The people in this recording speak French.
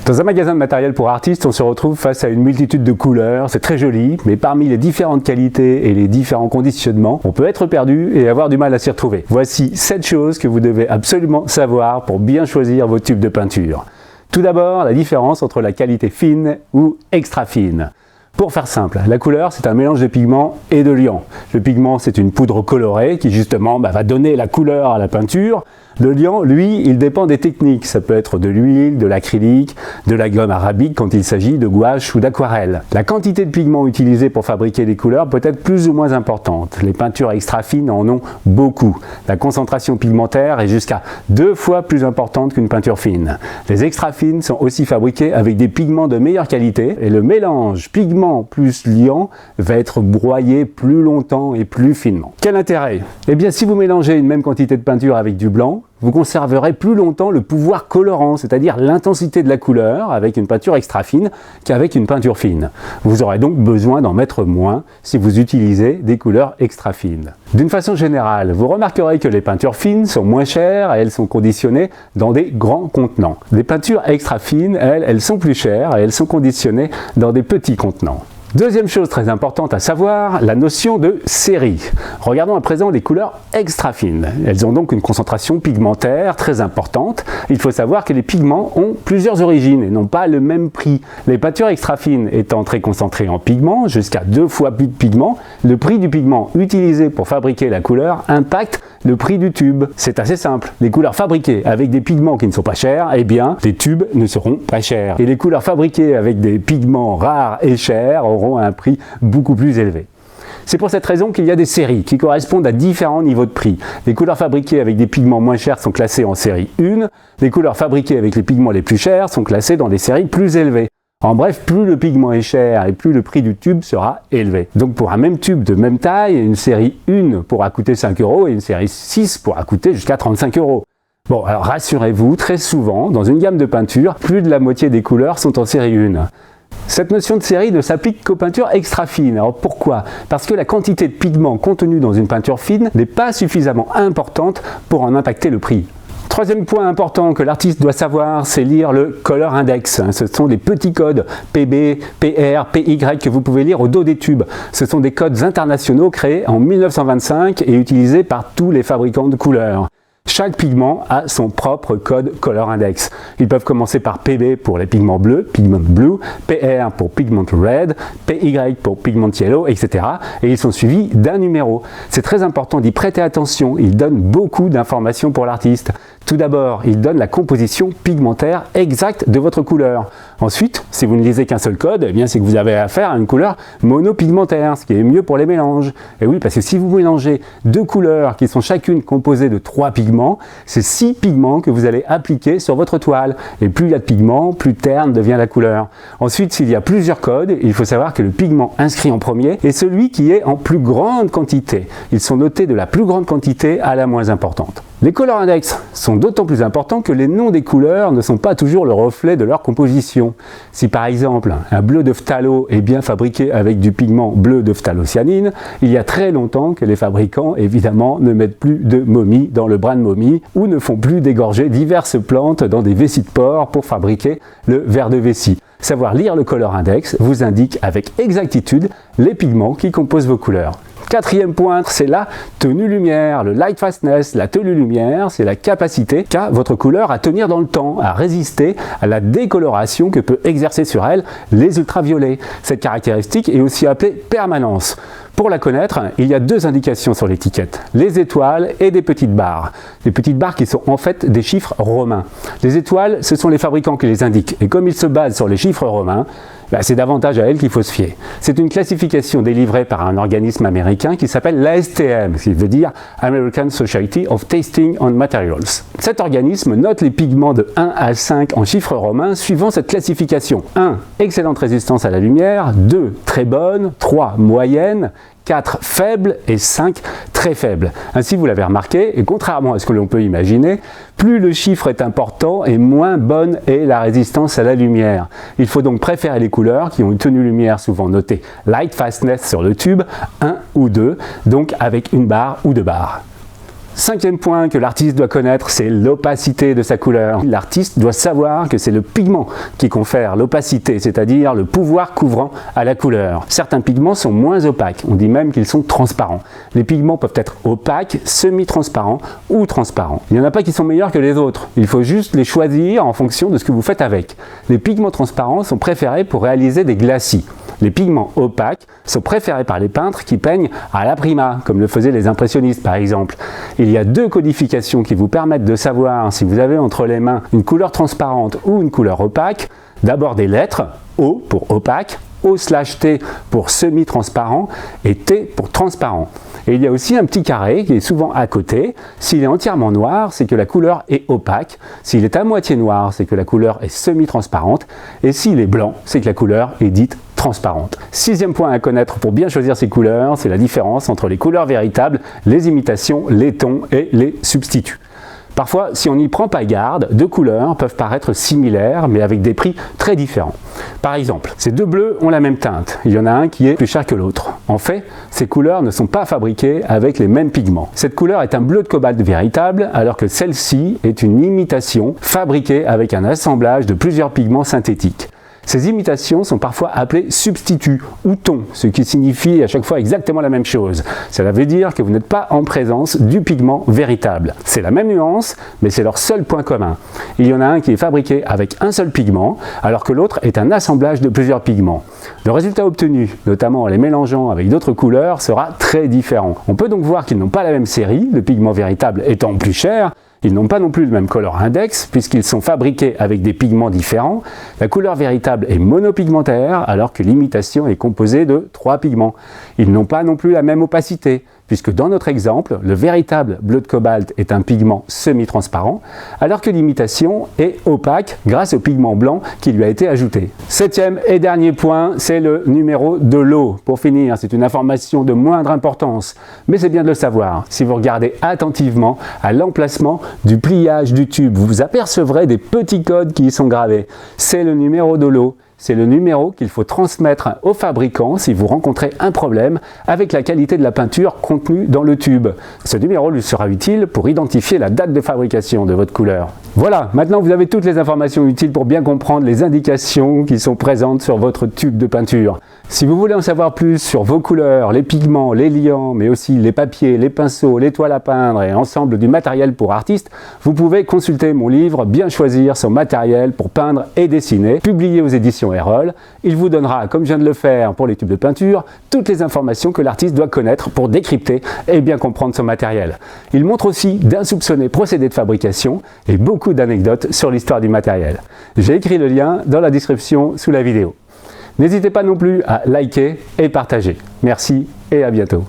Dans un magasin de matériel pour artistes, on se retrouve face à une multitude de couleurs, c'est très joli, mais parmi les différentes qualités et les différents conditionnements, on peut être perdu et avoir du mal à s'y retrouver. Voici 7 choses que vous devez absolument savoir pour bien choisir vos tubes de peinture. Tout d'abord, la différence entre la qualité fine ou extra fine. Pour faire simple, la couleur c'est un mélange de pigments et de liant. Le pigment c'est une poudre colorée qui justement va donner la couleur à la peinture. Le liant, lui, il dépend des techniques. Ça peut être de l'huile, de l'acrylique, de la gomme arabique quand il s'agit de gouache ou d'aquarelle. La quantité de pigments utilisés pour fabriquer des couleurs peut être plus ou moins importante. Les peintures extra fines en ont beaucoup. La concentration pigmentaire est jusqu'à 2 fois plus importante qu'une peinture fine. Les extra fines sont aussi fabriquées avec des pigments de meilleure qualité et le mélange pigment plus liant va être broyé plus longtemps et plus finement. Quel intérêt? Eh bien, si vous mélangez une même quantité de peinture avec du blanc, vous conserverez plus longtemps le pouvoir colorant, c'est-à-dire l'intensité de la couleur avec une peinture extra fine qu'avec une peinture fine. Vous aurez donc besoin d'en mettre moins si vous utilisez des couleurs extra fines. D'une façon générale, vous remarquerez que les peintures fines sont moins chères et elles sont conditionnées dans des grands contenants. Les peintures extra fines, elles sont plus chères et elles sont conditionnées dans des petits contenants. Deuxième chose très importante à savoir, la notion de série. Regardons à présent les couleurs extra fines. Elles ont donc une concentration pigmentaire très importante. Il faut savoir que les pigments ont plusieurs origines et n'ont pas le même prix. Les peintures extra fines étant très concentrées en pigments, jusqu'à 2 fois plus de pigments, le prix du pigment utilisé pour fabriquer la couleur impacte le prix du tube. C'est assez simple. Les couleurs fabriquées avec des pigments qui ne sont pas chers, eh bien, les tubes ne seront pas chers. Et les couleurs fabriquées avec des pigments rares et chers auront un prix beaucoup plus élevé. C'est pour cette raison qu'il y a des séries qui correspondent à différents niveaux de prix. Les couleurs fabriquées avec des pigments moins chers sont classées en série 1, les couleurs fabriquées avec les pigments les plus chers sont classées dans des séries plus élevées. En bref, plus le pigment est cher et plus le prix du tube sera élevé. Donc pour un même tube de même taille, une série 1 pourra coûter 5 € et une série 6 pourra coûter jusqu'à 35 €. Bon, alors rassurez-vous, très souvent, dans une gamme de peintures, plus de la moitié des couleurs sont en série 1. Cette notion de série ne s'applique qu'aux peintures extra fines. Alors pourquoi? Parce que la quantité de pigments contenue dans une peinture fine n'est pas suffisamment importante pour en impacter le prix. Troisième point important que l'artiste doit savoir, c'est lire le Color Index. Ce sont des petits codes PB, PR, PY que vous pouvez lire au dos des tubes. Ce sont des codes internationaux créés en 1925 et utilisés par tous les fabricants de couleurs. Chaque pigment a son propre code Color Index. Ils peuvent commencer par PB pour les pigments bleus, Pigment Blue, PR pour Pigment Red, PY pour Pigment Yellow, etc. Et ils sont suivis d'un numéro. C'est très important d'y prêter attention. Ils donnent beaucoup d'informations pour l'artiste. Tout d'abord, ils donnent la composition pigmentaire exacte de votre couleur. Ensuite, si vous ne lisez qu'un seul code, eh bien c'est que vous avez affaire à une couleur monopigmentaire, ce qui est mieux pour les mélanges. Et oui, parce que si vous mélangez 2 couleurs qui sont chacune composées de 3 pigments, c'est 6 pigments que vous allez appliquer sur votre toile. Et plus il y a de pigments, plus terne devient la couleur. Ensuite, s'il y a plusieurs codes, il faut savoir que le pigment inscrit en premier est celui qui est en plus grande quantité. Ils sont notés de la plus grande quantité à la moins importante. Les Color Index sont d'autant plus importants que les noms des couleurs ne sont pas toujours le reflet de leur composition. Si par exemple un bleu de phthalo est bien fabriqué avec du pigment bleu de phthalocyanine, il y a très longtemps que les fabricants évidemment ne mettent plus de momie dans le brin de momie ou ne font plus dégorger diverses plantes dans des vessies de porc pour fabriquer le verre de vessie. Savoir lire le Color Index vous indique avec exactitude les pigments qui composent vos couleurs. Quatrième point, c'est la tenue lumière, le light fastness. La tenue lumière, c'est la capacité qu'a votre couleur à tenir dans le temps, à résister à la décoloration que peut exercer sur elle les ultraviolets. Cette caractéristique est aussi appelée permanence. Pour la connaître, il y a 2 indications sur l'étiquette, les étoiles et des petites barres. Des petites barres qui sont en fait des chiffres romains. Les étoiles, ce sont les fabricants qui les indiquent. Et comme ils se basent sur les chiffres romains, c'est davantage à elles qu'il faut se fier. C'est une classification délivrée par un organisme américain qui s'appelle l'ASTM, ce qui veut dire American Society of Testing on Materials. Cet organisme note les pigments de 1 à 5 en chiffres romains suivant cette classification. 1. Excellente résistance à la lumière. 2. Très bonne. 3. Moyenne. 4 faibles et 5 très faibles. Ainsi, vous l'avez remarqué, et contrairement à ce que l'on peut imaginer, plus le chiffre est important et moins bonne est la résistance à la lumière. Il faut donc préférer les couleurs qui ont une tenue lumière souvent notée Light Fastness sur le tube, 1 ou 2, donc avec une barre ou 2 barres. Cinquième point que l'artiste doit connaître, c'est l'opacité de sa couleur. L'artiste doit savoir que c'est le pigment qui confère l'opacité, c'est-à-dire le pouvoir couvrant à la couleur. Certains pigments sont moins opaques, on dit même qu'ils sont transparents. Les pigments peuvent être opaques, semi-transparents ou transparents. Il n'y en a pas qui sont meilleurs que les autres, il faut juste les choisir en fonction de ce que vous faites avec. Les pigments transparents sont préférés pour réaliser des glacis. Les pigments opaques sont préférés par les peintres qui peignent à l'aprima, comme le faisaient les impressionnistes par exemple. Il y a deux codifications qui vous permettent de savoir si vous avez entre les mains une couleur transparente ou une couleur opaque. D'abord des lettres, O pour opaque, O/T pour semi-transparent et T pour transparent. Et il y a aussi un petit carré qui est souvent à côté. S'il est entièrement noir, c'est que la couleur est opaque. S'il est à moitié noir, c'est que la couleur est semi-transparente. Et s'il est blanc, c'est que la couleur est dite transparente. Sixième point à connaître pour bien choisir ces couleurs, c'est la différence entre les couleurs véritables, les imitations, les tons et les substituts. Parfois, si on n'y prend pas garde, deux couleurs peuvent paraître similaires, mais avec des prix très différents. Par exemple, ces deux bleus ont la même teinte. Il y en a un qui est plus cher que l'autre. En fait, ces couleurs ne sont pas fabriquées avec les mêmes pigments. Cette couleur est un bleu de cobalt véritable, alors que celle-ci est une imitation fabriquée avec un assemblage de plusieurs pigments synthétiques. Ces imitations sont parfois appelées substituts ou tons, ce qui signifie à chaque fois exactement la même chose. Cela veut dire que vous n'êtes pas en présence du pigment véritable. C'est la même nuance, mais c'est leur seul point commun. Il y en a un qui est fabriqué avec un seul pigment, alors que l'autre est un assemblage de plusieurs pigments. Le résultat obtenu, notamment en les mélangeant avec d'autres couleurs, sera très différent. On peut donc voir qu'ils n'ont pas la même série, le pigment véritable étant plus cher. Ils n'ont pas non plus le même color index puisqu'ils sont fabriqués avec des pigments différents. La couleur véritable est monopigmentaire alors que l'imitation est composée de 3 pigments. Ils n'ont pas non plus la même opacité puisque dans notre exemple, le véritable bleu de cobalt est un pigment semi-transparent alors que l'imitation est opaque grâce au pigment blanc qui lui a été ajouté. Septième et dernier point, c'est le numéro de lot. Pour finir, c'est une information de moindre importance, mais c'est bien de le savoir. Si vous regardez attentivement à l'emplacement du pliage du tube, vous apercevrez des petits codes qui y sont gravés. C'est le numéro de lot. C'est le numéro qu'il faut transmettre au fabricant si vous rencontrez un problème avec la qualité de la peinture contenue dans le tube. Ce numéro lui sera utile pour identifier la date de fabrication de votre couleur. Voilà, maintenant vous avez toutes les informations utiles pour bien comprendre les indications qui sont présentes sur votre tube de peinture. Si vous voulez en savoir plus sur vos couleurs, les pigments, les liants, mais aussi les papiers, les pinceaux, les toiles à peindre et l'ensemble du matériel pour artistes, vous pouvez consulter mon livre « Bien choisir son matériel pour peindre et dessiner », publié aux éditions Erol. Il vous donnera, comme je viens de le faire pour les tubes de peinture, toutes les informations que l'artiste doit connaître pour décrypter et bien comprendre son matériel. Il montre aussi d'insoupçonnés procédés de fabrication et beaucoup d'anecdotes sur l'histoire du matériel. J'ai écrit le lien dans la description sous la vidéo. N'hésitez pas non plus à liker et partager. Merci et à bientôt.